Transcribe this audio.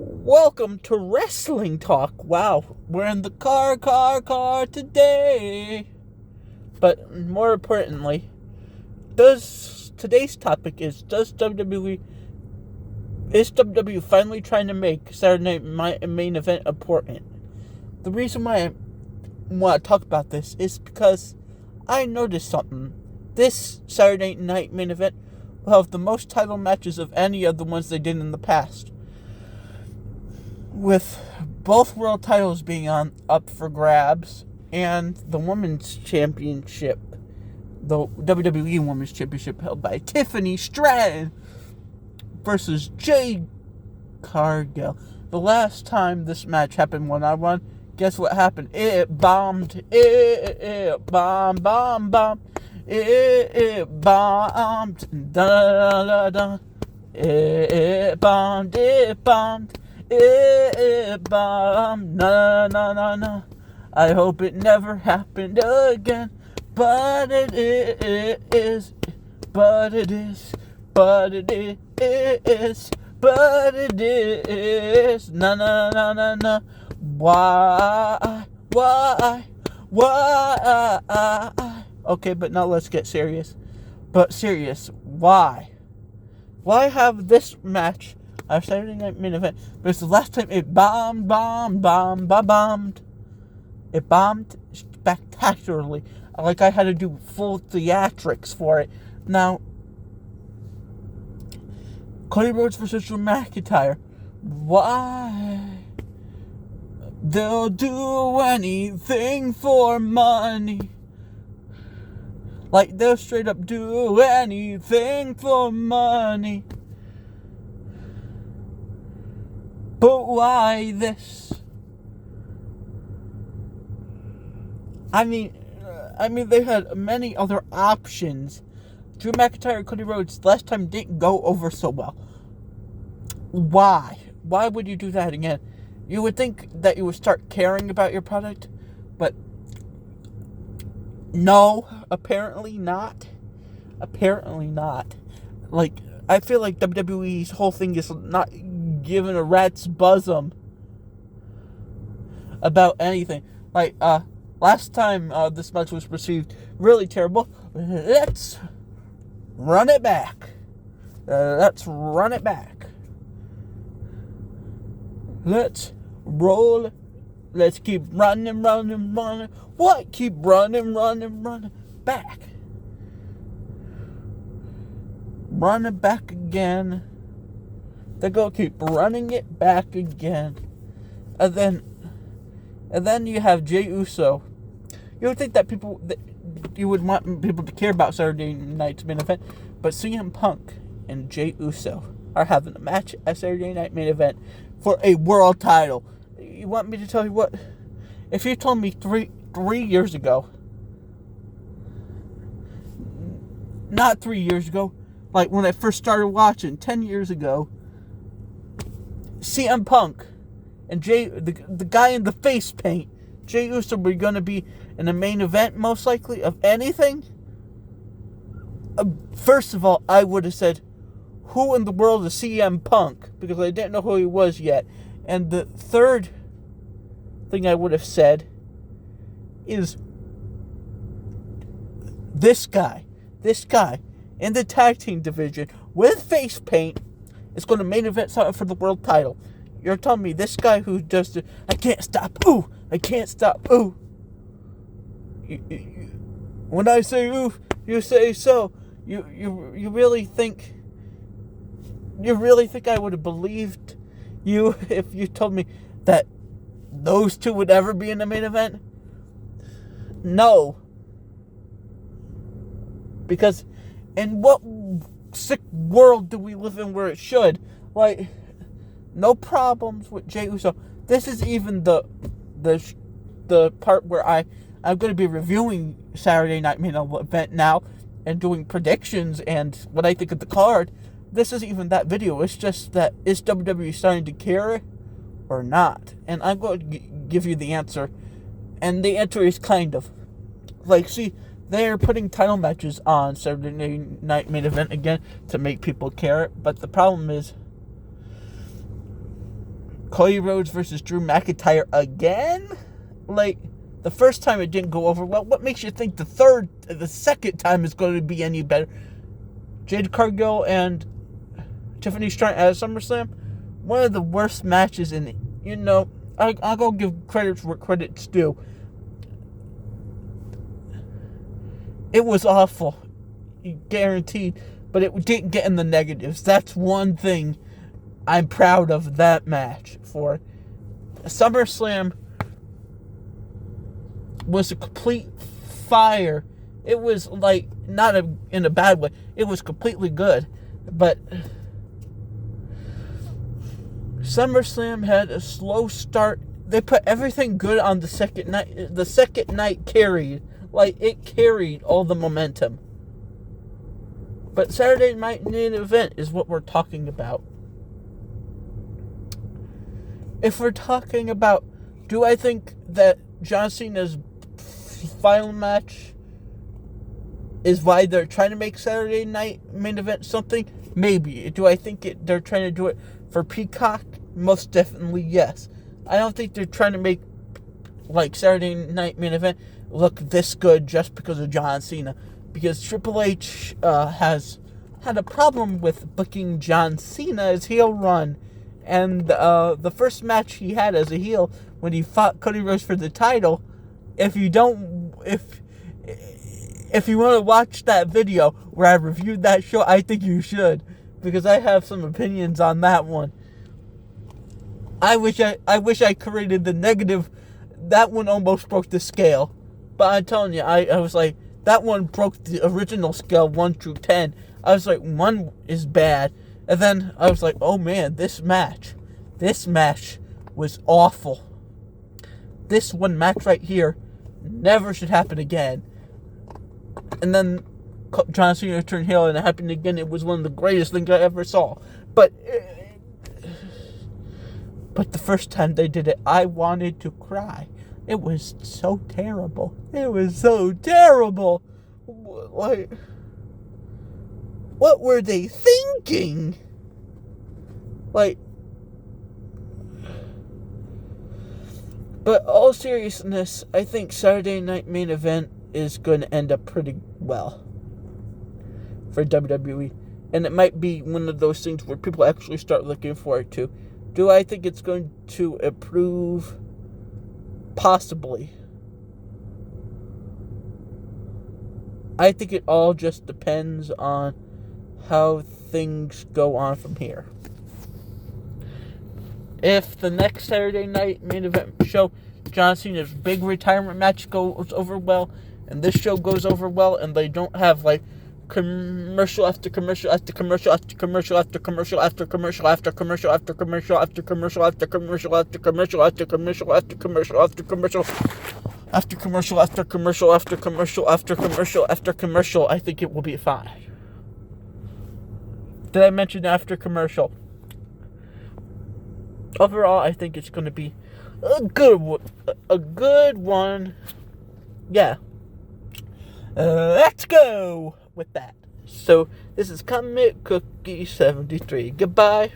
Welcome to Wrestling Talk. Wow, we're in the car today. But more importantly, today's topic is WWE finally trying to make Saturday Night main event important? The reason why I want to talk about this is because I noticed something. This Saturday Night main event will have the most title matches of any of the ones they did in the past, with both world titles being up for grabs, and the women's championship, the WWE Women's Championship, held by Tiffany Stratton versus Jade Cargill. The last time this match happened one-on-one, guess what happened? It bombed. It bombed. It bombed. Da da da. It bombed. It bombed. No. I hope it never happened again. But it is. But it is. But it is. But it is. No. Why? Okay, but now let's get serious. But serious, why? Why have this match, our Saturday Night main event? Because the last time it bombed. It bombed spectacularly. Like I had to do full theatrics for it. Now, Cody Rhodes versus Drew McIntyre. Why? They'll do anything for money. Like, they'll straight up do anything for money. But why this? I mean, they had many other options. Drew McIntyre and Cody Rhodes last time didn't go over so well. Why? Why would you do that again? You would think that you would start caring about your product, but no, apparently not. Like, I feel like WWE's whole thing is not giving a rat's bosom about anything. Like, last time this match was perceived really terrible, let's run it back. Let's roll. Let's keep running. What? Keep running back. Run it back again. They go keep running it back again. And then you have Jey Uso. You would think that you would want people to care about Saturday Night's main event, but CM Punk and Jey Uso are having a match at Saturday Night main event for a world title. You want me to tell you what? If you told me three years ago, not 3 years ago, like when I first started watching, 10 years ago, CM Punk and the guy in the face paint, Jey Uso, were going to be in the main event, most likely, of anything, first of all, I would have said, who in the world is CM Punk? Because I didn't know who he was yet. And the third thing I would have said is this guy in the tag team division with face paint is going to main event something for the world title. You're telling me this guy who does the I can't stop, ooh. When I say ooh, you say so. You really think I would have believed you if you told me that those two would ever be in the main event? No. Because in what sick world do we live in where it should? Like, no problems with Jey Uso. This is even the part where I'm going to be reviewing Saturday Night main event now and doing predictions and what I think of the card. This isn't even that video. It's just that, is WWE starting to care or not? And I'm going to give you the answer. And the answer is kind of. Like, see, they're putting title matches on Saturday Night main event again to make people care. But the problem is, Cody Rhodes versus Drew McIntyre again? Like, the first time it didn't go over well. What makes you think the second time is going to be any better? Jade Cargill and Tiffany Stratton at SummerSlam, one of the worst matches in it. You know, I'll go give credit where credit's due. It was awful, guaranteed, but it didn't get in the negatives. That's one thing I'm proud of that match for. SummerSlam was a complete fire. It was like, not in a bad way. It was completely good. But SummerSlam had a slow start. They put everything good on the second night. The second night carried. Like, it carried all the momentum. But Saturday Night Main Event is what we're talking about. If we're talking about, do I think that John Cena's final match is why they're trying to make Saturday Night Main Event something? Maybe. Do I think they're trying to do it for Peacock? Most definitely, yes. I don't think they're trying to make, like, Saturday Night Main Event look this good just because of John Cena. Because Triple H has had a problem with booking John Cena's heel run. And the first match he had as a heel, when he fought Cody Rhodes for the title, if you want to watch that video where I reviewed that show, I think you should, because I have some opinions on that one. I wish I created the negative. That one almost broke the scale, but I'm telling you, I was like, that one broke the original scale 1 through 10. I was like, 1 is bad, and then I was like, oh man, this match was awful. This one match right here never should happen again. And then John Cena turned heel and it happened again. It was one of the greatest things I ever saw. But the first time they did it, I wanted to cry. It was so terrible. It was so terrible. Like, what were they thinking? Like, but all seriousness, I think Saturday Night Main Event is going to end up pretty well for WWE. And it might be one of those things where people actually start looking forward to. Do I think it's going to improve? Possibly. I think it all just depends on how things go on from here. If the next Saturday Night Main Event show, John Cena's big retirement match goes over well, and this show goes over well, and they don't have like commercial after commercial after commercial after commercial after commercial after commercial after commercial after commercial after commercial after commercial after commercial after commercial after commercial after commercial after commercial after commercial after commercial after commercial after commercial, I think it will be fine. Did I mention after commercial? Overall, I think it's going to be a good one. Yeah. Let's go with that. So, this is Comic Cookie 73. Goodbye.